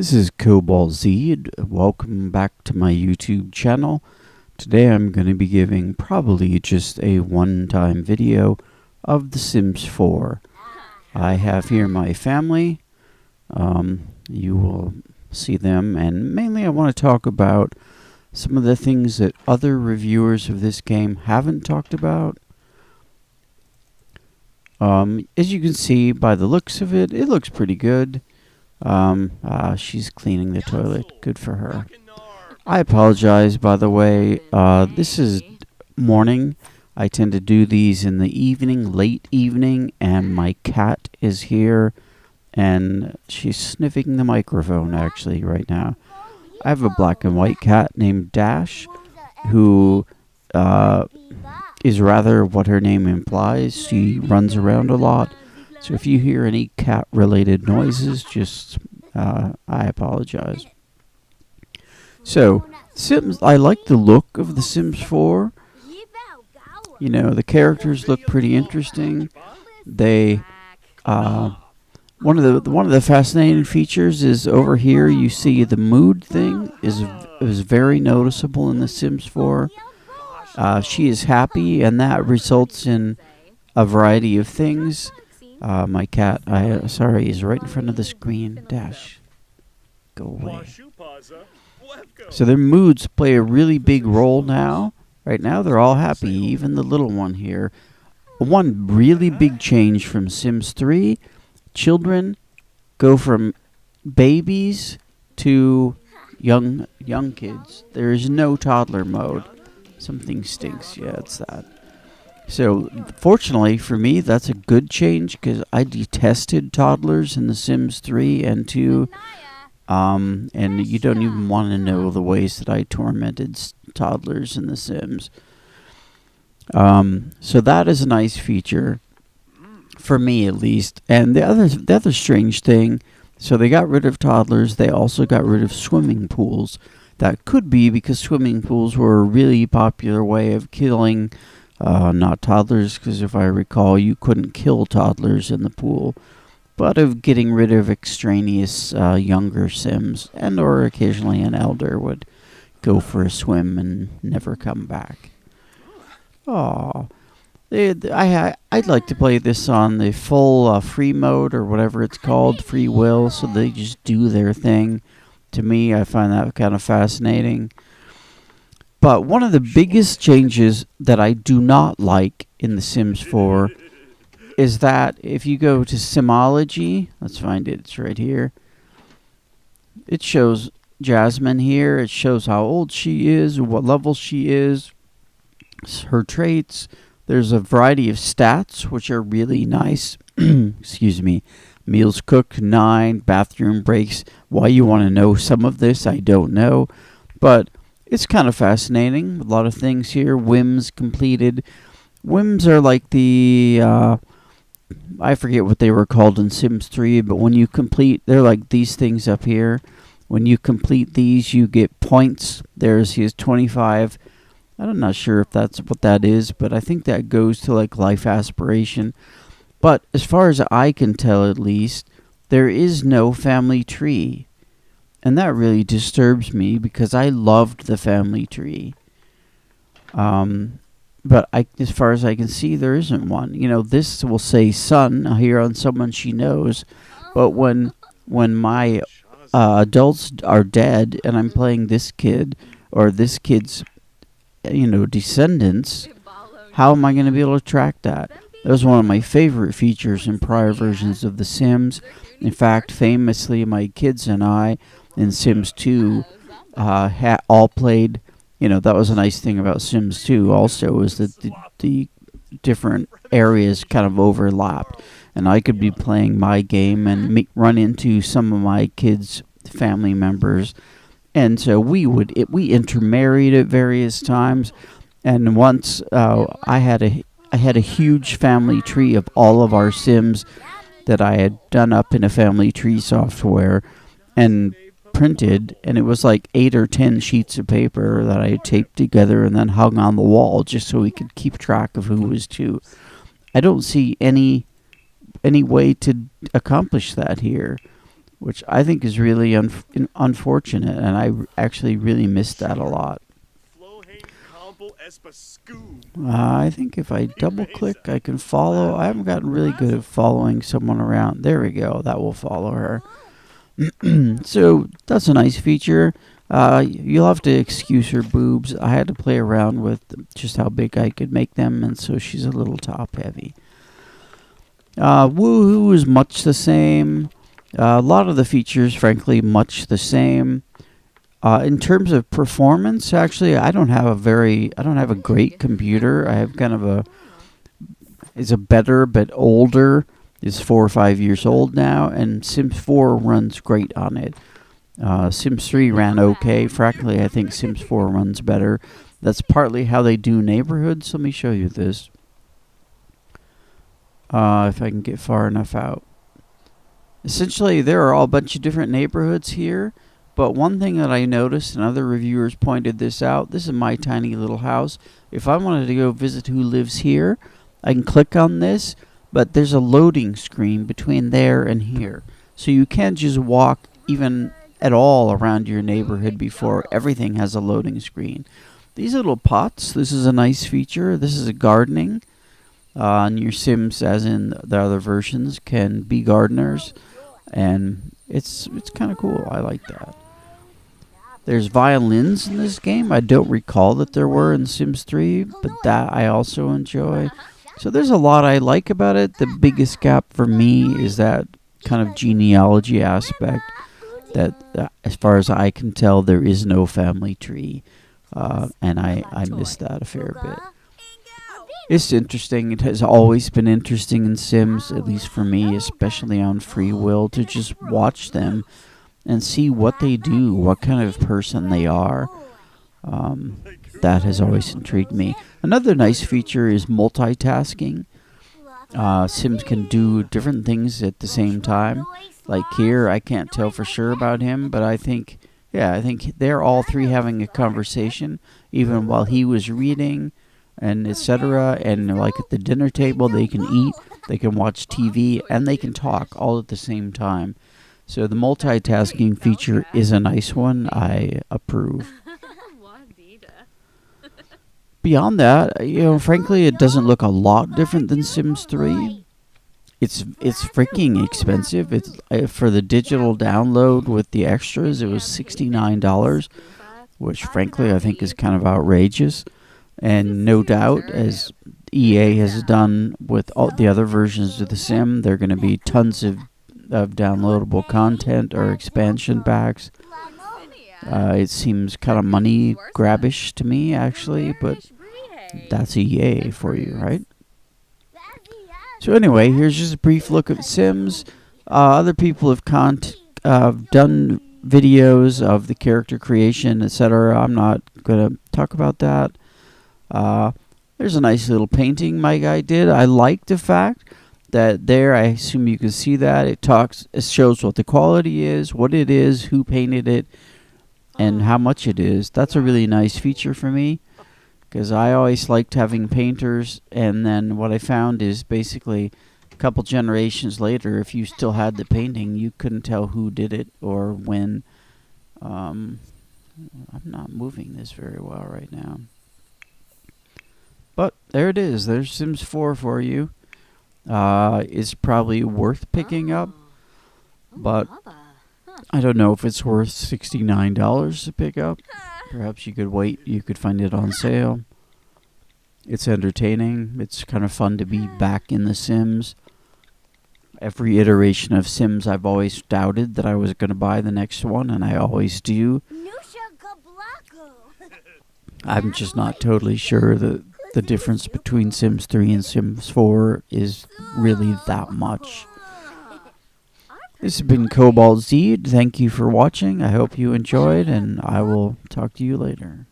This is Cobalt Z. Welcome back to my YouTube channel. Today I'm going to be giving probably just a one-time video of The Sims 4. I have here my family. You will see them, and mainly I want to talk about some of the things that other reviewers of this game haven't talked about. As you can see by the looks of it, it looks pretty good. She's cleaning the toilet. Good for her. I apologize, by the way. This is morning. I tend to do these in the evening, late evening, and my cat is here, and she's sniffing the microphone, actually, right now. I have a black and white cat named Dash, who is rather what her name implies. She runs around a lot. So if you hear any cat-related noises, just I apologize. So, Sims, I like the look of The Sims 4. You know, the characters look pretty interesting. They one of the fascinating features is over here. You see the mood thing is very noticeable in The Sims 4. She is happy, and that results in a variety of things. My cat, sorry, is right in front of the screen. Dash, go away. So their moods play a really big role now. Right now, they're all happy, even the little one here. One really big change from Sims 3, children go from babies to young kids. There is no toddler mode. Something stinks. Yeah, it's that. So, fortunately for me, that's a good change, because I detested toddlers in The Sims 3 and 2. And you don't even want to know the ways that I tormented toddlers in The Sims. So that is a nice feature, for me at least. And the other strange thing, so they got rid of toddlers, they also got rid of swimming pools. That could be because swimming pools were a really popular way of killing not toddlers, because if I recall, you couldn't kill toddlers in the pool, but of getting rid of extraneous younger Sims, and or occasionally an elder would go for a swim and never come back. Aw. I'd like to play this on the full free mode, or whatever it's called, free will, so they just do their thing. To me, I find that kind of fascinating. But one of the biggest changes that I do not like in The Sims 4 is that if you go to Simology, let's find it, it's right here. It shows Jasmine here. It shows how old she is, what level she is, her traits. There's a variety of stats, which are really nice. Excuse me. Meals cooked, 9, bathroom breaks. Why you want to know some of this, I don't know. But it's kind of fascinating. A lot of things here. Whims completed. Whims are like the, I forget what they were called in Sims 3, but when you complete, they're like these things up here. When you complete these, you get points. There's his 25. I'm not sure if that's what that is, but I think that goes to like life aspiration. But as far as I can tell, at least, there is no family tree. And that really disturbs me, because I loved the family tree. But as far as I can see, there isn't one. You know, this will say son here on someone she knows. But when my adults are dead and I'm playing this kid, or this kid's, descendants, how am I going to be able to track that? That was one of my favorite features in prior versions of The Sims. In fact, famously, my kids and I in Sims 2 all played. That was a nice thing about Sims 2 also, is that the different areas kind of overlapped. And I could be playing my game and run into some of my kids' family members. And so we intermarried at various times. And once I had a huge family tree of all of our Sims that I had done up in a family tree software and printed, and it was like 8 or 10 sheets of paper that I had taped together and then hung on the wall just so we could keep track of who was who. I don't see any way to accomplish that here. which I think is really unfortunate, and actually really missed that a lot. I think if I double click, I can follow. I haven't gotten really good at following someone around. There we go. That will follow her. So that's a nice feature. You'll have to excuse her boobs. I had to play around with just how big I could make them, and so she's a little top heavy. Woohoo is much the same. A lot of the features, frankly, much the same. In terms of performance, actually, I don't have a great computer. I have kind of it's a better but older. It's 4 or 5 years old now, and Sims 4 runs great on it. Sims 3 ran okay. Frankly, I think Sims 4 runs better. That's partly how they do neighborhoods. Let me show you this. If I can get far enough out. Essentially, there are all a bunch of different neighborhoods here, but one thing that I noticed, and other reviewers pointed this out, this is my tiny little house. If I wanted to go visit who lives here, I can click on this, but there's a loading screen between there and here. So you can't just walk even at all around your neighborhood before everything has a loading screen. These little pots, this is a nice feature. This is a gardening. And your Sims, as in the other versions, can be gardeners. And it's kind of cool. I like that. There's violins in this game. I don't recall that there were in Sims 3, but that I also enjoy. So there's a lot I like about it. The biggest gap for me is that kind of genealogy aspect. That as far as I can tell, there is no family tree. And I miss that a fair bit. It's interesting. It has always been interesting in Sims, at least for me, especially on free will, to just watch them and see what they do, what kind of person they are. That has always intrigued me. Another nice feature is multitasking. Sims can do different things at the same time. Like here, I can't tell for sure about him, but I think they're all three having a conversation, even while he was reading, and etc. And like at the dinner table, they can eat, they can watch TV, and they can talk all at the same time. So the multitasking feature is a nice one. I approve. Beyond that, frankly, it doesn't look a lot different than Sims 3. It's freaking expensive. It's for the digital download with the extras. It was $69, which frankly I think is kind of outrageous. And no doubt, as EA has done with all the other versions of the Sim, there are going to be tons of downloadable content or expansion packs. It seems kind of money grabbish to me, actually, but that's EA for you, right? So anyway, here's just a brief look at Sims. Other people have done videos of the character creation, etc. I'm not going to talk about that. There's a nice little painting my guy did. I like the fact that there, I assume you can see that, it shows what the quality is, what it is, who painted it, and how much it is. That's a really nice feature for me, because I always liked having painters, and then what I found is basically a couple generations later, if you still had the painting, you couldn't tell who did it or when. I'm not moving this very well right now. But there it is. There's Sims 4 for you. It's probably worth picking up, but I don't know if it's worth $69 to pick up. Perhaps you could wait. You could find it on sale. It's entertaining. It's kind of fun to be back in The Sims. Every iteration of Sims, I've always doubted that I was going to buy the next one, and I always do. I'm just not totally sure that the difference between Sims 3 and Sims 4 is really that much. This has been Cobalt Z. Thank you for watching. I hope you enjoyed, and I will talk to you later.